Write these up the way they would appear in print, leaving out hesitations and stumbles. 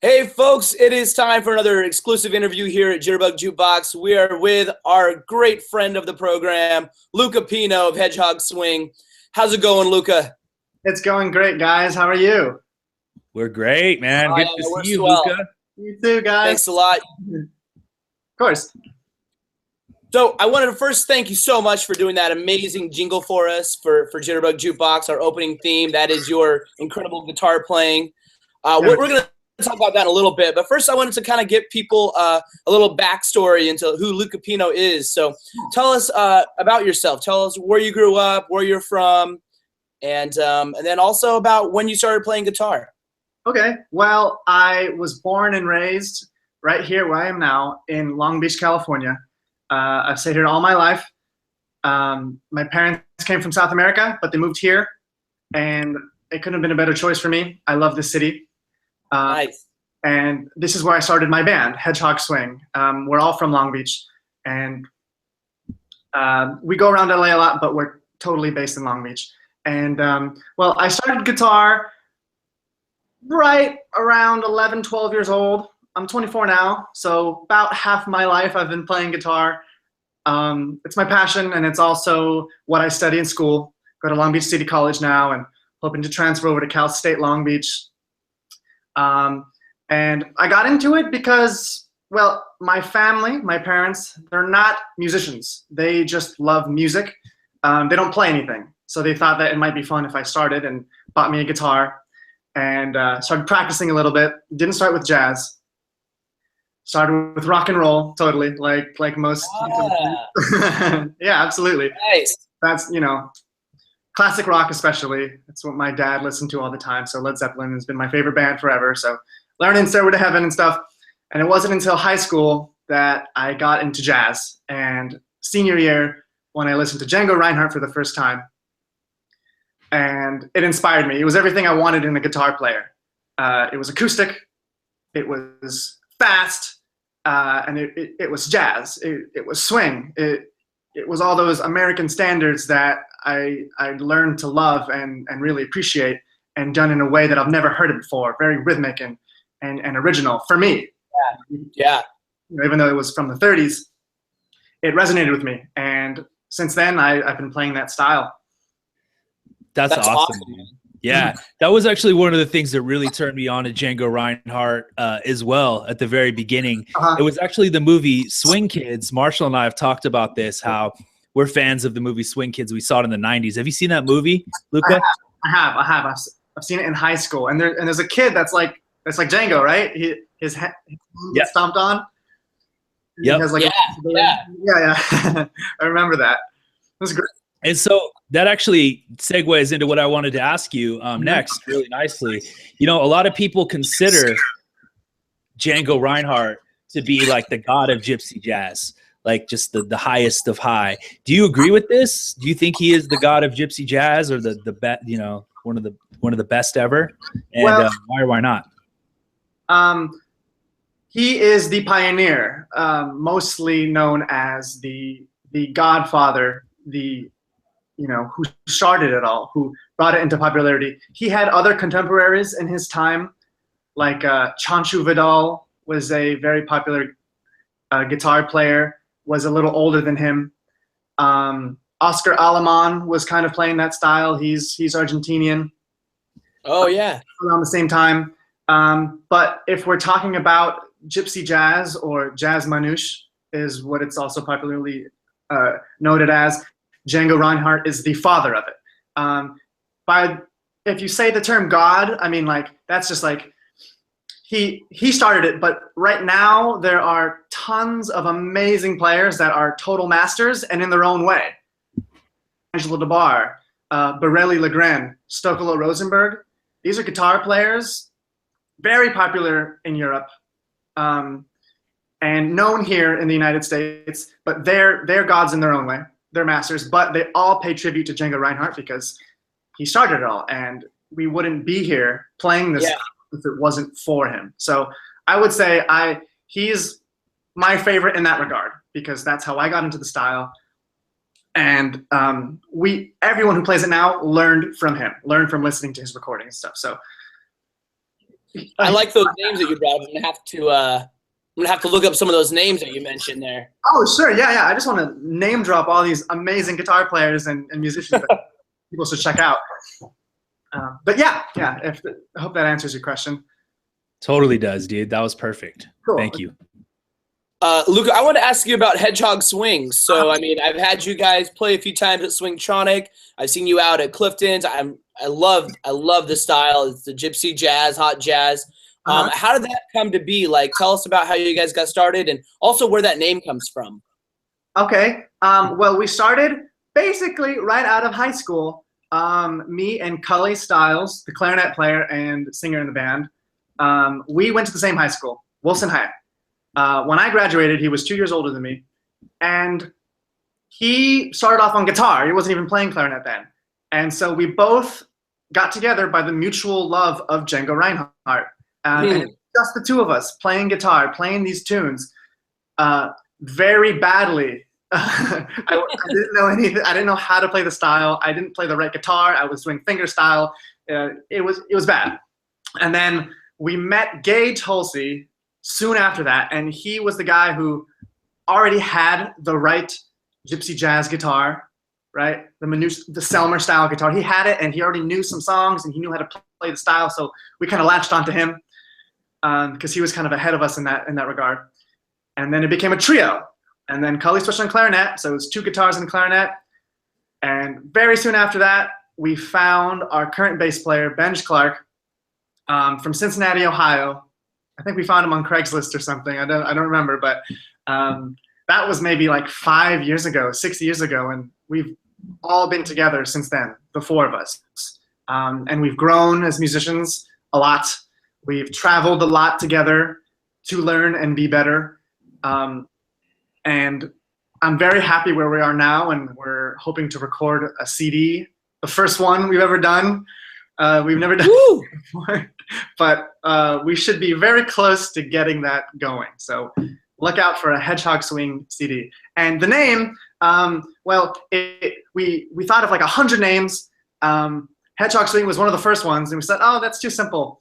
Hey folks, it is time for another exclusive interview here at Jitterbug Jukebox. We are with our great friend of the program, Luca Pino of Hedgehog Swing. How's it going, Luca? It's going great, guys. How are you? We're great, man. Good to We're see you, swell. Luca. You too, guys. Thanks a lot. Of course. So I wanted to first thank you so much for doing that amazing jingle for us for Jitterbug Jukebox, our opening theme. That is your incredible guitar playing. We're going to talk about that in a little bit, but first I wanted to kind of give people a little backstory into who Luca Pino is. So tell us about yourself. Tell us where you grew up, where you're from, and then also about when you started playing guitar. Okay. Well, I was born and raised right here where I am now in Long Beach, California. I've stayed here all my life. My parents came from South America, but they moved here, and it couldn't have been a better choice for me. I love this city. Nice. And this is where I started my band, Hedgehog Swing. We're all from Long Beach, and we go around LA a lot, but we're totally based in Long Beach. And well, I started guitar right around 11, 12 years old. I'm 24 now, so about half my life I've been playing guitar. It's my passion, and it's also what I study in school. Go to Long Beach City College now, and hoping to transfer over to Cal State Long Beach. And I got into it because, well, my family, my parents, they're not musicians. They just love music. They don't play anything. So they thought that it might be fun if I started and bought me a guitar and started practicing a little bit. Didn't start with jazz. Started with rock and roll, totally, like most. Yeah, absolutely. Nice. That's, classic rock especially. That's what my dad listened to all the time. So Led Zeppelin has been my favorite band forever. So learning Stairway to Heaven and stuff. And it wasn't until high school that I got into jazz. And senior year, when I listened to Django Reinhardt for the first time, and it inspired me. It was everything I wanted in a guitar player. It was acoustic, it was fast, and it was jazz. It was swing. It was all those American standards that I learned to love and really appreciate, and done in a way that I've never heard it before. Very rhythmic and original for me. Yeah. Even though it was from the 30s, it resonated with me. And since then, I've been playing that style. That's awesome, man. Yeah, that was actually one of the things that really turned me on to Django Reinhardt as well at the very beginning. It was actually the movie Swing Kids. Marshall and I have talked about this, how we're fans of the movie Swing Kids. We saw it in the 90s. Have you seen that movie, Luca? I have. I've seen it in high school. And there's a kid that's like Django, right? His head gets stomped on. Yep. Yeah. I remember that. It was great. And so that actually segues into what I wanted to ask you next really nicely. A lot of people consider Django Reinhardt to be like the god of gypsy jazz, like just the highest of high. Do you agree with this? Do you think he is the god of gypsy jazz, or the best, one of the best ever? And why or why not? He is the pioneer, mostly known as the godfather, who started it all, who brought it into popularity. He had other contemporaries in his time, like Chanchu Vidal was a very popular guitar player, was a little older than him. Oscar Aleman was kind of playing that style. He's Argentinian. Oh, yeah. Around the same time. But if we're talking about gypsy jazz, or jazz manouche is what it's also popularly noted as, Django Reinhardt is the father of it. If you say the term God, I mean, like, that's just like he started it. But right now there are tons of amazing players that are total masters and in their own way. Angelo DeBar, Borelli Legren, Stokolo Rosenberg. These are guitar players, very popular in Europe, and known here in the United States. But they're gods in their own way. They're masters, but they all pay tribute to Django Reinhardt because he started it all, and we wouldn't be here playing this if it wasn't for him. So I would say he's my favorite in that regard, because that's how I got into the style. And everyone who plays it now learned from him, learned from listening to his recording and stuff. So I like those names that you brought up. I'm gonna have to look up some of those names that you mentioned there. Oh, sure. Yeah. I just want to name drop all these amazing guitar players and musicians that people should check out. But yeah. I hope that answers your question. Totally does, dude. That was perfect. Cool. Thank you. Luca, I want to ask you about Hedgehog Swings. So, I mean, I've had you guys play a few times at Swingtronic. I've seen you out at Clifton's. I love the style. It's the gypsy jazz, hot jazz. How did that come to be? Like, tell us about how you guys got started and also where that name comes from. Okay. Well, we started basically right out of high school. Me and Cully Stiles, the clarinet player and singer in the band, we went to the same high school, Wilson High. When I graduated, he was 2 years older than me, and he started off on guitar. He wasn't even playing clarinet then. And so we both got together by the mutual love of Django Reinhardt. And just the two of us playing guitar, playing these tunes very badly. I didn't know anything. I didn't know how to play the style. I didn't play the right guitar. I was doing finger style. It was bad. And then we met Gage Hulsey soon after that, and he was the guy who already had the right gypsy jazz guitar, right? The Selmer style guitar. He had it, and he already knew some songs, and he knew how to play the style. So we kind of latched onto him because he was kind of ahead of us in that regard. And then it became a trio. And then Cully switched on clarinet, so it was 2 guitars and clarinet. And very soon after that, we found our current bass player, Benj Clark, from Cincinnati, Ohio. I think we found him on Craigslist or something. I don't remember, but that was maybe like 5 years ago, 6 years ago, and we've all been together since then, the 4 of us. And we've grown as musicians a lot. We've traveled a lot together to learn and be better. And I'm very happy where we are now, and we're hoping to record a CD, the first one we've ever done. We've never done it before, but we should be very close to getting that going. So look out for a Hedgehog Swing CD. And the name, well, we thought of like 100 names. Hedgehog Swing was one of the first ones, and we said, oh, that's too simple.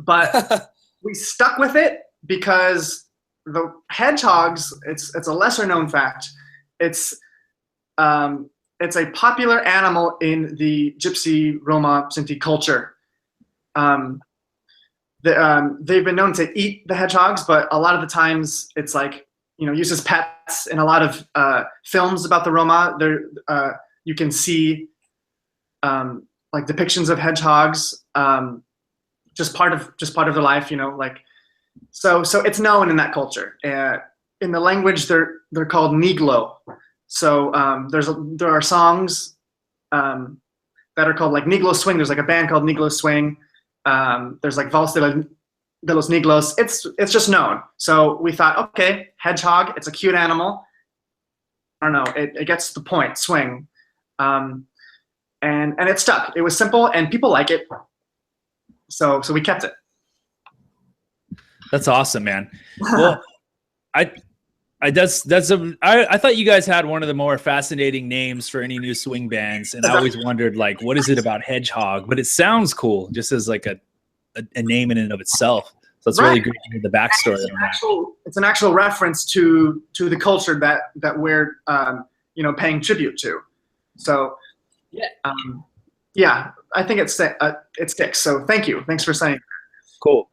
But we stuck with it because the hedgehogs, it's a lesser known fact. It's a popular animal in the Gypsy, Roma, Sinti culture. They've been known to eat the hedgehogs, but a lot of the times it's like, used as pets. In a lot of films about the Roma, you can see like depictions of hedgehogs, just part of their life, like. So it's known in that culture. In the language, they're called Niglo. So there are songs that are called like Niglo Swing. There's like a band called Niglo Swing. There's like Vals de los Niglos. It's just known. So we thought, okay, hedgehog. It's a cute animal. I don't know. It gets the point. Swing, and it stuck. It was simple, and people like it. So we kept it. That's awesome, man. Well, I thought you guys had one of the more fascinating names for any new swing bands, and I always wondered, like, what is it about hedgehog? But it sounds cool, just as like a name in and of itself. So it's really great to hear the backstory. It's an actual reference to the culture that we're paying tribute to. So yeah, I think it sticks. So thank you. Thanks for saying. Cool.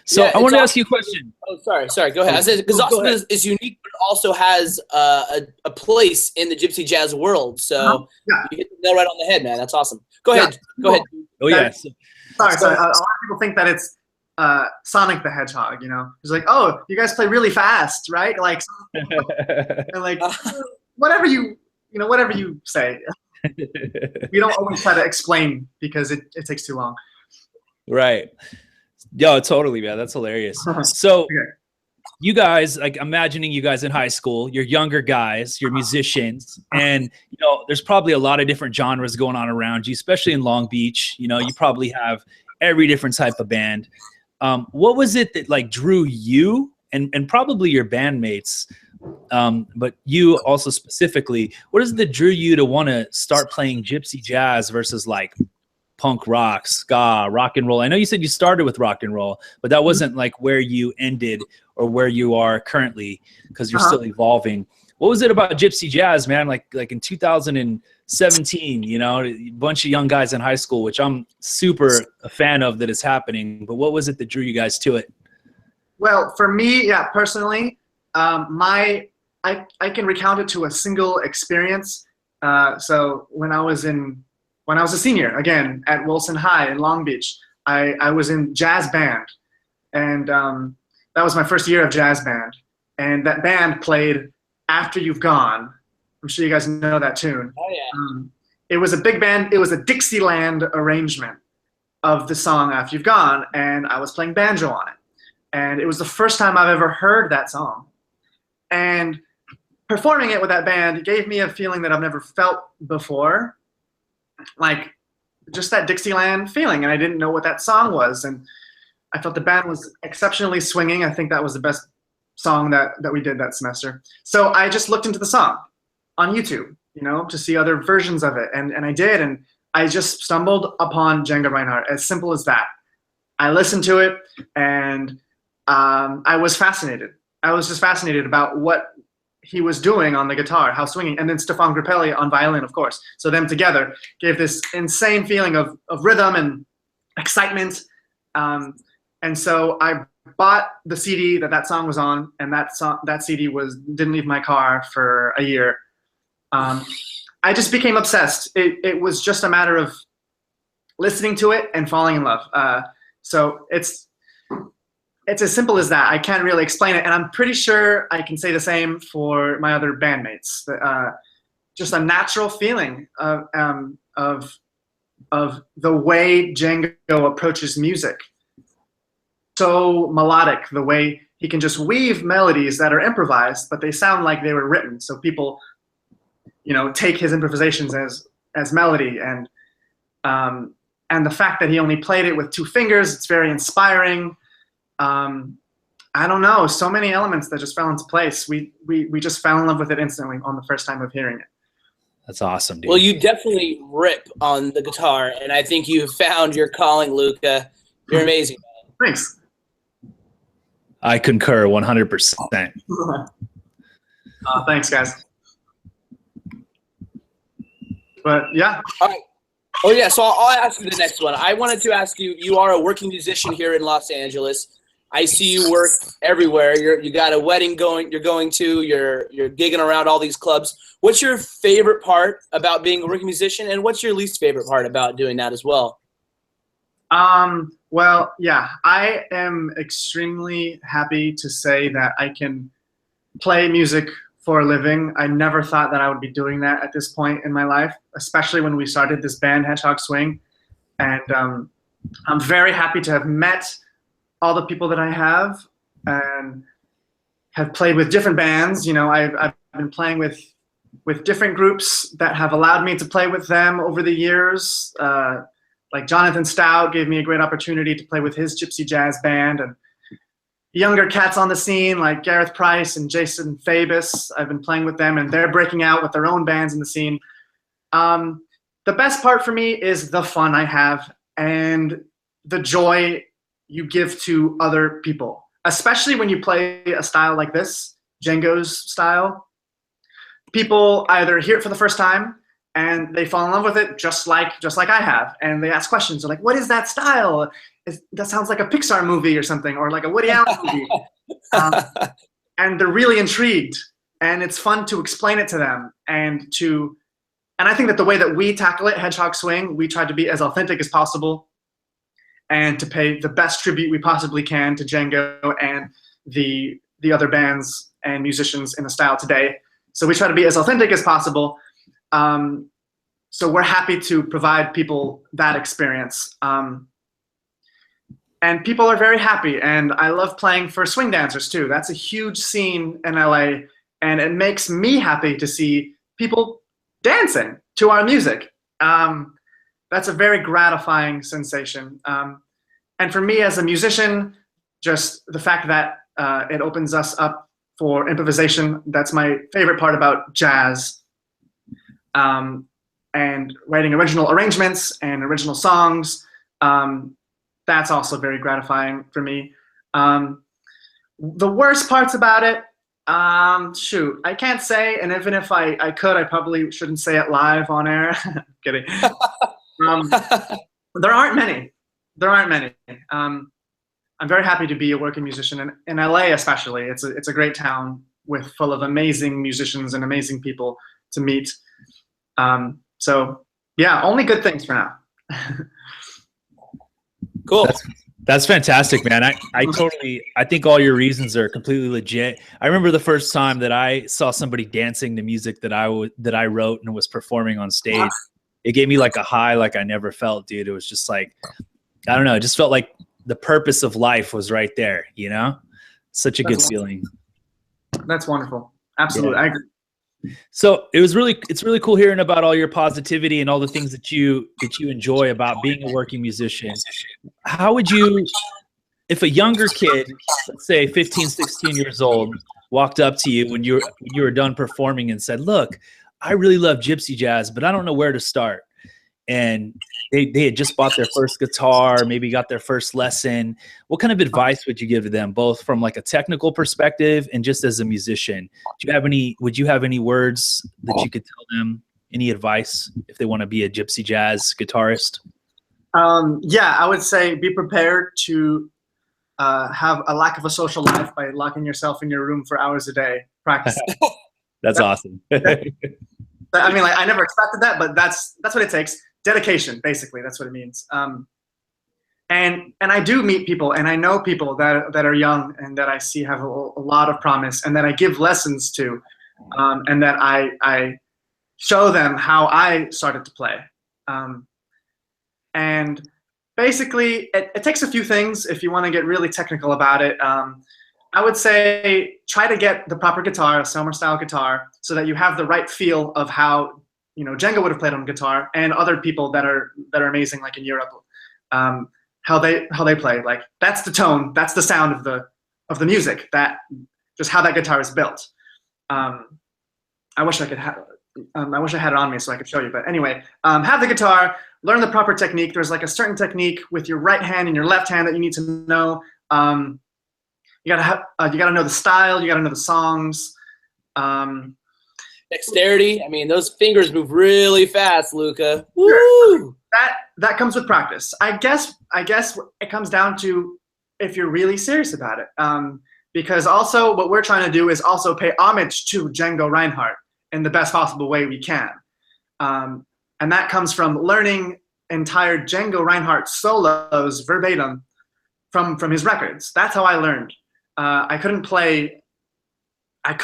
So I want to ask you a question. Oh, sorry. Go ahead. I said because Austin is unique, but it also has a place in the gypsy jazz world. So you hit the nail right on the head, man. That's awesome. Go ahead. Go ahead. Oh yeah. Sorry. A lot of people think that it's Sonic the Hedgehog. It's like, oh, you guys play really fast, right? Like, and like whatever you say. We don't always try to explain because it takes too long. Right. Yo, totally, man. That's hilarious. So you guys, like imagining you guys in high school, you're younger guys, you're musicians, and there's probably a lot of different genres going on around you, especially in Long Beach. You probably have every different type of band. What was it that like drew you and probably your bandmates, but you also specifically, what is it that drew you to want to start playing gypsy jazz versus like punk rock, ska, rock and roll. I know you said you started with rock and roll, but that wasn't like where you ended or where you are currently, because you're still evolving. What was it about Gypsy Jazz, man? Like in 2017, you know, a bunch of young guys in high school, which I'm super a fan of that is happening. But what was it that drew you guys to it? Well, for me, yeah, personally, I can recount it to a single experience. So when I was a senior, again, at Wilson High in Long Beach, I was in jazz band. And that was my first year of jazz band. And that band played After You've Gone. I'm sure you guys know that tune. Oh, yeah. It was a big band. It was a Dixieland arrangement of the song After You've Gone, and I was playing banjo on it. And it was the first time I've ever heard that song. And performing it with that band gave me a feeling that I've never felt before. Like, just that Dixieland feeling, and I didn't know what that song was. And I felt the band was exceptionally swinging. I think that was the best song that we did that semester. So I just looked into the song on YouTube, you know, to see other versions of it. And I did, and I just stumbled upon Django Reinhardt, as simple as that. I listened to it, and I was fascinated. I was just fascinated about what he was doing on the guitar, how swinging, and then Stefan Grappelli on violin, of course. So them together gave this insane feeling of rhythm and excitement. And so I bought the CD that song was on, and that CD didn't leave my car for a year. I just became obsessed. It was just a matter of listening to it and falling in love. So it's as simple as that. I can't really explain it, and I'm pretty sure I can say the same for my other bandmates. Just a natural feeling of the way Django approaches music. So melodic, the way he can just weave melodies that are improvised, but they sound like they were written. So people, you know, take his improvisations as melody, and the fact that he only played it with 2 fingers, it's very inspiring. I don't know, so many elements that just fell into place. We just fell in love with it instantly on the first time of hearing it. That's awesome, dude. Well, you definitely rip on the guitar, and I think you found your calling, Luca. You're amazing. Thanks. I concur 100%. Thanks, guys. But yeah. All right. Oh, yeah, so I'll ask you the next one. I wanted to ask you, you are a working musician here in Los Angeles. I see you work everywhere. You got a wedding you're going to, you're gigging around all these clubs. What's your favorite part about being a working musician, and what's your least favorite part about doing that as well? Well, yeah, I am extremely happy to say that I can play music for a living. I never thought that I would be doing that at this point in my life, especially when we started this band, Hedgehog Swing. And I'm very happy to have met all the people that I have and have played with different bands. You know, I've been playing with different groups that have allowed me to play with them over the years. Like Jonathan Stout gave me a great opportunity to play with his Gypsy Jazz band, and younger cats on the scene like Gareth Price and Jason Fabus. I've been playing with them, and they're breaking out with their own bands in the scene. The best part for me is the fun I have and the joy you give to other people, especially when you play a style like this, Django's style. People either hear it for the first time and they fall in love with it just like I have, and they ask questions. They're like, "What is that style? That sounds like a Pixar movie or something, or like a Woody Allen movie." And they're really intrigued, and it's fun to explain it to them. And I think that the way that we tackle it, Hedgehog Swing, we try to be as authentic as possible and to pay the best tribute we possibly can to Django and the other bands and musicians in the style today. So we try to be as authentic as possible. So we're happy to provide people that experience. And people are very happy, and I love playing for swing dancers too. That's a huge scene in LA, and it makes me happy to see people dancing to our music. That's a very gratifying sensation. And for me as a musician, just the fact that it opens us up for improvisation, that's my favorite part about jazz. and writing original arrangements and original songs. That's also very gratifying for me. The worst parts about it, shoot, I can't say, and even if I could, I probably shouldn't say it live on air. Kidding. There aren't many. I'm very happy to be a working musician in LA, especially. It's a great town full of amazing musicians and amazing people to meet. So yeah, only good things for now. Cool. That's fantastic, man. I think all your reasons are completely legit. I remember the first time that I saw somebody dancing to music that I wrote and was performing on stage. It gave me like a high like I never felt, dude. It was just like, I don't know, it just felt like the purpose of life was right there, you know? Such a good feeling. That's wonderful. Absolutely. Yeah. I agree. So it's really cool hearing about all your positivity and all the things that you enjoy about being a working musician. How would you, if a younger kid, let's say 15, 16 years old, walked up to you when you were done performing and said, look, I really love gypsy jazz, but I don't know where to start. And they had just bought their first guitar, maybe got their first lesson. What kind of advice would you give to them, both from like a technical perspective and just as a musician? Would you have any words that you could tell them, any advice if they want to be a gypsy jazz guitarist? Yeah, I would say be prepared to have a lack of a social life by locking yourself in your room for hours a day. Practice. That's awesome. I mean, like, I never expected that, but that's what it takes. Dedication, basically, that's what it means. And I do meet people, and I know people that are young and that I see have a lot of promise, and that I give lessons to, and that I show them how I started to play. And basically, it takes a few things if you want to get really technical about it. I would say try to get the proper guitar, a Selmer style guitar, so that you have the right feel of how Django would have played on guitar, and other people that are amazing, like in Europe, how they play. Like, that's the tone, that's the sound of the music, that just how that guitar is built. I wish I had it on me so I could show you, but anyway, have the guitar, learn the proper technique. There's like a certain technique with your right hand and your left hand that you need to know. You gotta know the style, you gotta know the songs. Dexterity. I mean, those fingers move really fast, Luca. Woo! That comes with practice. I guess it comes down to if you're really serious about it. Because also what we're trying to do is also pay homage to Django Reinhardt in the best possible way we can. And that comes from learning entire Django Reinhardt solos verbatim from his records. That's how I learned. I could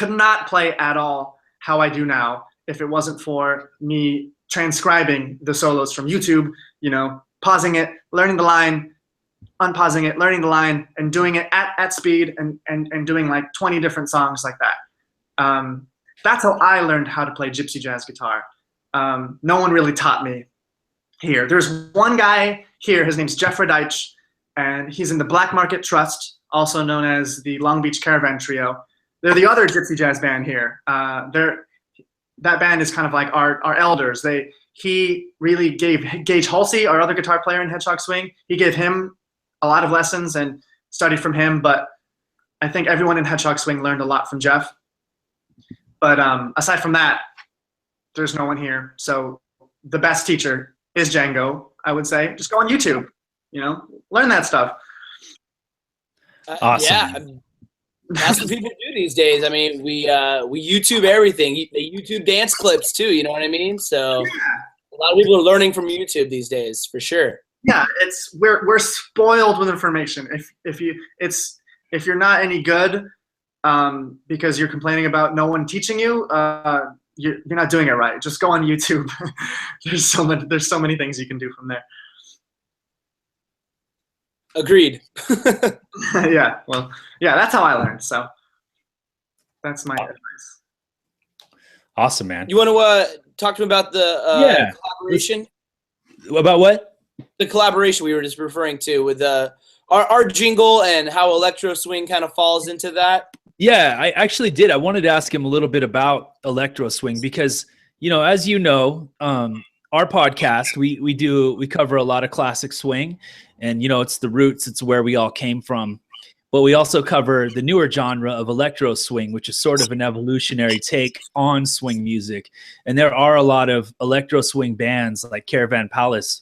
not play at all how I do now if it wasn't for me transcribing the solos from YouTube, pausing it, learning the line, unpausing it, learning the line, and doing it at speed, and doing like 20 different songs like that. That's how I learned how to play gypsy jazz guitar. No one really taught me here. There's one guy here, his name's Jeff Deitch, and he's in the Black Market Trust, also known as the Long Beach Caravan Trio. They're the other gypsy jazz band here. That band is kind of like our elders. He really gave Gage Halsey, our other guitar player in Hedgehog Swing, he gave him a lot of lessons and studied from him. But I think everyone in Hedgehog Swing learned a lot from Jeff. But aside from that, there's no one here. So the best teacher is Django, I would say. Just go on YouTube, learn that stuff. Awesome. Yeah. That's what people do these days. I mean, we YouTube everything. They YouTube dance clips too. You know what I mean? So a lot of people are learning from YouTube these days, for sure. Yeah, we're spoiled with information. If you're not any good, because you're complaining about no one teaching you, you're not doing it right. Just go on YouTube. There's so many things you can do from there. Agreed. Yeah, that's how I learned. So that's my advice. Awesome, man. You want to talk to me about the collaboration? About what? The collaboration we were just referring to with our jingle and how electro swing kind of falls into that. Yeah, I actually did. I wanted to ask him a little bit about electro swing because, as you know, our podcast, we cover a lot of classic swing, and it's the roots, it's where we all came from. But we also cover the newer genre of electro swing, which is sort of an evolutionary take on swing music. And there are a lot of electro swing bands like Caravan Palace.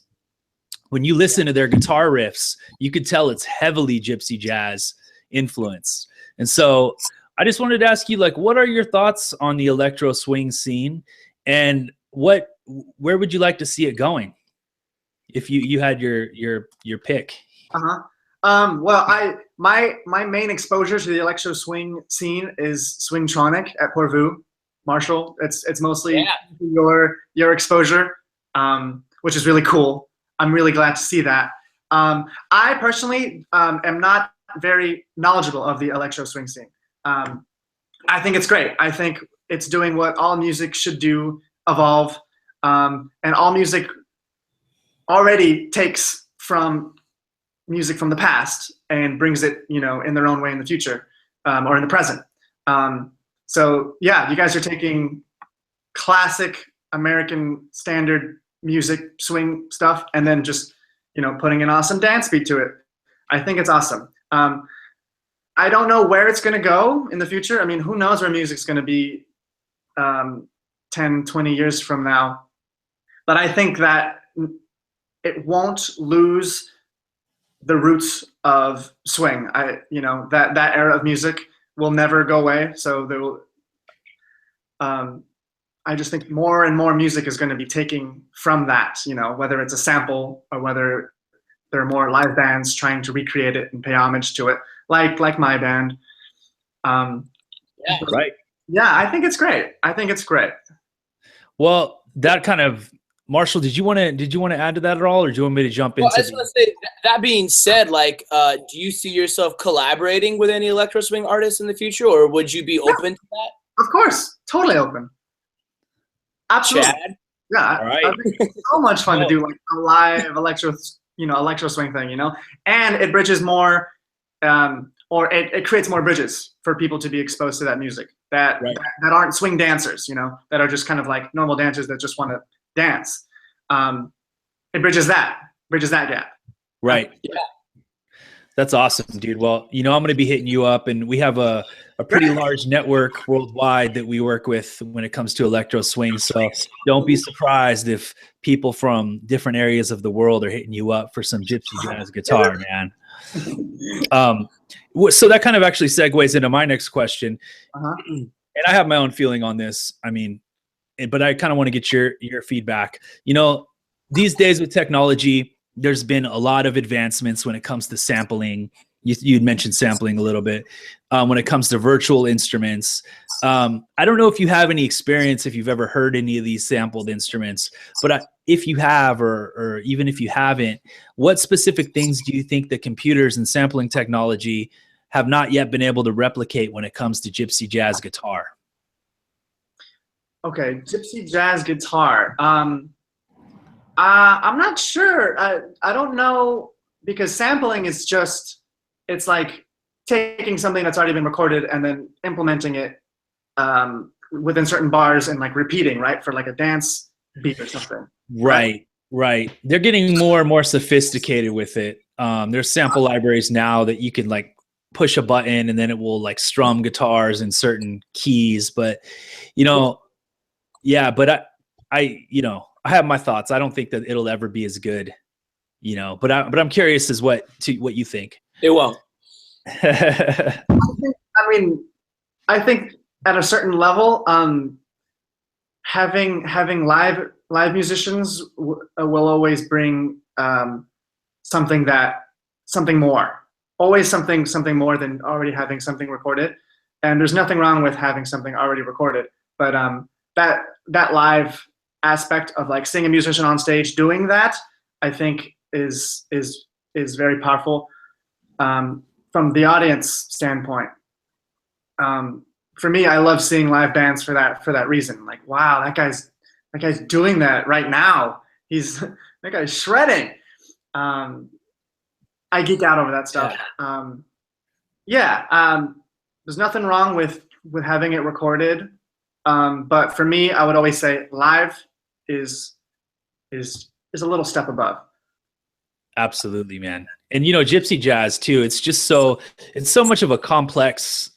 When you listen to their guitar riffs, you could tell it's heavily gypsy jazz influenced. And so I just wanted to ask you, like, what are your thoughts on the electro swing scene, and where would you like to see it going if you had your pick? Well, my main exposure to the electro swing scene is Swingtronic at Porvu, Marshall. It's mostly your exposure, which is really cool. I'm really glad to see that. I personally am not very knowledgeable of the electro swing scene. I think it's great. I think it's doing what all music should do, evolve, and all music already takes from music from the past and brings it, in their own way in the future, or in the present. So yeah, you guys are taking classic American standard music, swing stuff, and then just, putting an awesome dance beat to it. I think it's awesome. I don't know where it's going to go in the future. I mean, who knows where music's going to be 10, 20 years from now. But I think that it won't lose the roots of swing. That era of music will never go away. So there will, I just think more and more music is going to be taking from that, whether it's a sample or whether there are more live bands trying to recreate it and pay homage to it, like my band. Right. Yeah, I think it's great. Well, that kind of, Marshall, did you want to add to that at all, or do you want me to jump into? I just want to say, that being said, like, do you see yourself collaborating with any electro swing artists in the future, or would you be open to that? Of course, totally open. Absolutely. Chad? Yeah, All right. I think it's so much fun to do like a live electro swing thing, and it bridges more, or it creates more bridges for people to be exposed to that music that aren't swing dancers, that are just kind of like normal dancers that just want to dance. It bridges that gap. Right. Yeah. That's awesome, dude. Well, I'm going to be hitting you up, and we have a pretty large network worldwide that we work with when it comes to electro swing. So don't be surprised if people from different areas of the world are hitting you up for some gypsy jazz guitar, man. So that kind of actually segues into my next question. And I have my own feeling on this. I mean, but I kind of want to get your feedback. These days with technology, there's been a lot of advancements when it comes to sampling. You'd mentioned sampling a little bit. When it comes to virtual instruments, I don't know if you have any experience, if you've ever heard any of these sampled instruments, but if you have, or even if you haven't, what specific things do you think that computers and sampling technology have not yet been able to replicate when it comes to gypsy jazz guitar? Okay, gypsy jazz guitar. I'm not sure. I don't know, because sampling is just, it's like taking something that's already been recorded and then implementing it within certain bars and like repeating, right, for like a dance beat or something. Right. They're getting more and more sophisticated with it. There's sample libraries now that you can like push a button and then it will like strum guitars in certain keys. But but I have my thoughts. I don't think that it'll ever be as good, but I'm curious as what you think. It won't. I think at a certain level, having live musicians will always bring something more. Always something more than already having something recorded. And there's nothing wrong with having something already recorded, but that live aspect of like seeing a musician on stage doing that, I think is very powerful from the audience standpoint. For me, I love seeing live bands for that reason. Like, wow, that guy's doing that right now. That guy's shredding. I geek out over that stuff. There's nothing wrong with having it recorded. But for me, I would always say live is is a little step above. Absolutely, man. And gypsy jazz too. It's so much of a complex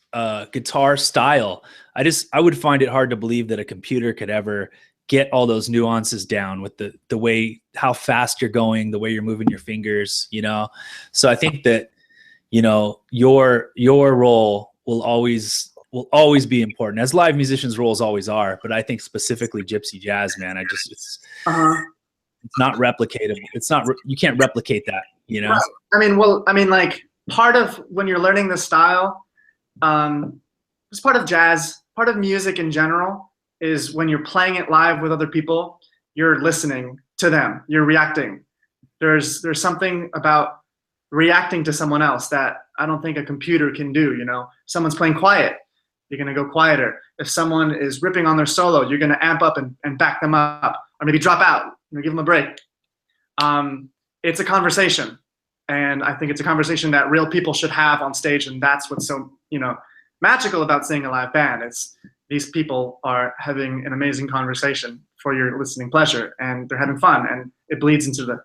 guitar style. I would find it hard to believe that a computer could ever get all those nuances down with the way, how fast you're going, the way you're moving your fingers, So I think that, your role will always be important, as live musicians' roles always are. But I think specifically gypsy jazz, man, it's not replicatable. You can't replicate that, Right. Like part of when you're learning the style, it's part of jazz, part of music in general is when you're playing it live with other people, you're listening to them, you're reacting. There's something about reacting to someone else that I don't think a computer can do. Someone's playing quiet, you're gonna go quieter. If someone is ripping on their solo, you're gonna amp up and back them up, or maybe drop out, give them a break. It's a conversation, and I think it's a conversation that real people should have on stage, and that's what's so magical about seeing a live band. It's these people are having an amazing conversation for your listening pleasure, and they're having fun, and it bleeds into the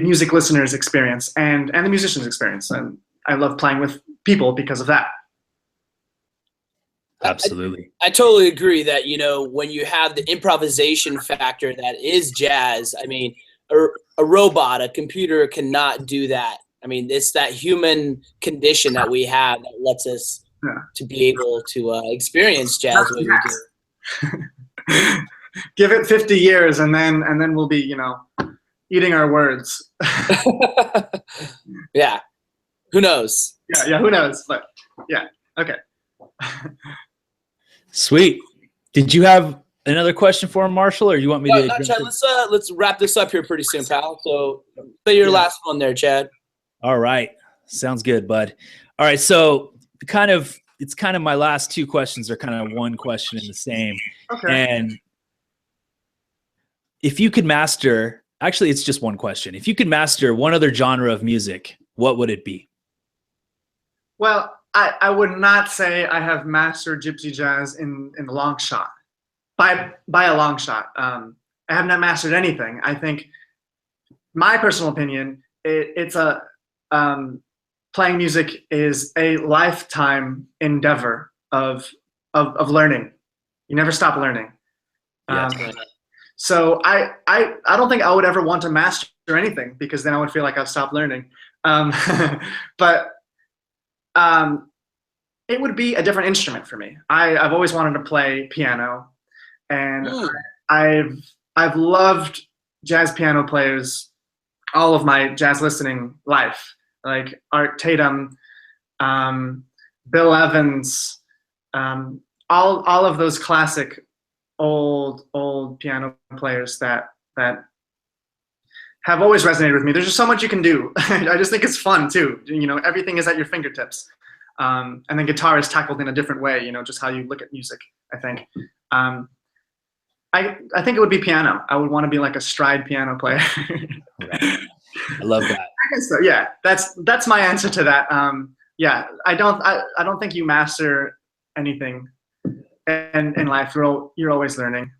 music listener's experience and the musician's experience. And I love playing with people because of that. Absolutely. I totally agree that, when you have the improvisation factor that is jazz, a robot, a computer cannot do that. It's that human condition that we have that lets us to be able to experience jazz the way we do. Give it 50 years and then we'll be, eating our words. Yeah. Who knows? Yeah, who knows? But yeah, okay. Sweet. Did you have another question for him, Marshall, or you want me to? No, Chad, let's wrap this up here pretty soon, pal. So say your last one there, Chad. All right. Sounds good, bud. All right. So it's kind of my last two questions are kind of one question in the same. Okay. And if you could master, actually, it's just one question. If you could master one other genre of music, what would it be? Well, I would not say I have mastered gypsy jazz in a long shot. By a long shot. I have not mastered anything. I think, my personal opinion, it's a playing music is a lifetime endeavor of learning. You never stop learning. So I don't think I would ever want to master anything, because then I would feel like I've stopped learning. But it would be a different instrument for me. I've always wanted to play piano, and I've loved jazz piano players all of my jazz listening life, like Art Tatum, Bill Evans, all of those classic old piano players that have always resonated with me. There's just so much you can do. I just think it's fun too. Everything is at your fingertips. And then guitar is tackled in a different way, just how you look at music, I think. I think it would be piano. I would want to be like a stride piano player. I love that. I guess so, yeah. That's my answer to that. Yeah, I don't think you master anything in life. You're always learning.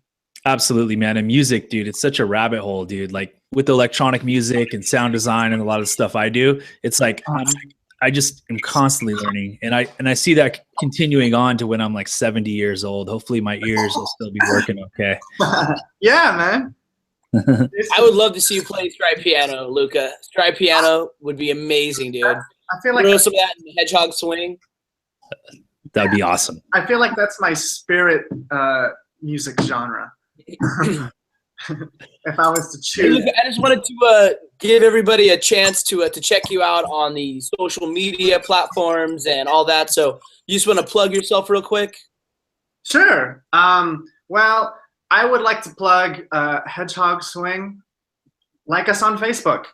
Absolutely, man. And music, dude, it's such a rabbit hole, dude. Like with electronic music and sound design and a lot of stuff I do, it's like I just am constantly learning, and I see that continuing on to when I'm like 70 years old. Hopefully my ears will still be working okay. Yeah, man. I would love to see you play stride piano, Luca. Stride piano would be amazing, dude. I feel like throw some of that in the hedgehog swing. That would be awesome. I feel like that's my spirit music genre. If I was to choose. I just wanted to give everybody a chance to check you out on the social media platforms and all that. So you just want to plug yourself real quick? Sure. Well, I would like to plug Hedgehog Swing. Like us on Facebook.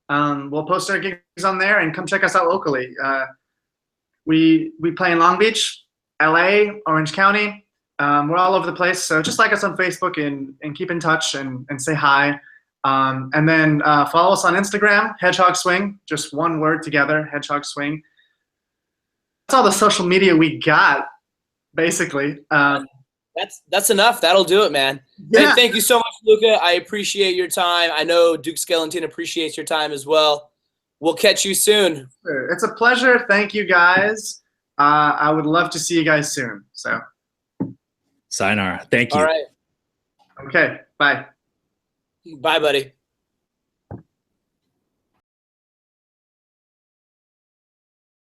We'll post our gigs on there, and come check us out locally. We play in Long Beach, LA, Orange County. We're all over the place, so just like us on Facebook and keep in touch and say hi. And then follow us on Instagram, Hedgehog Swing, just one word together, Hedgehog Swing. That's all the social media we got, basically. That's enough. That'll do it, man. Yeah. Thank you so much, Luca. I appreciate your time. I know Duke Skellington appreciates your time as well. We'll catch you soon. It's a pleasure. Thank you, guys. I would love to see you guys soon. So. Sayonara. Thank you. All right. Okay. Bye. Bye, buddy.